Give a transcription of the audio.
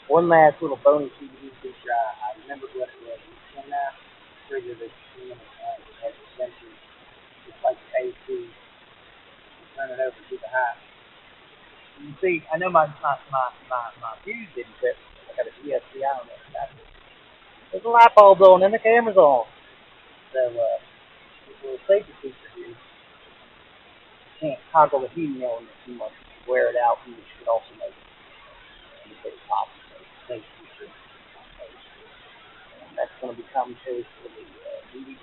One last little bonus DVD feature. I remembered what it was. You can trigger this screen and it has a sensor just like the AC. You turn it over to the high. You see, I know my fuse didn't fit. I got a DSP on it. There's a light bulb on and the camera's on. So, this little safety feature here, you can't toggle the heating element too much. If you wear it out, you should also make it indicate pop. So, safety feature. And that's going to be coming to us for the DVD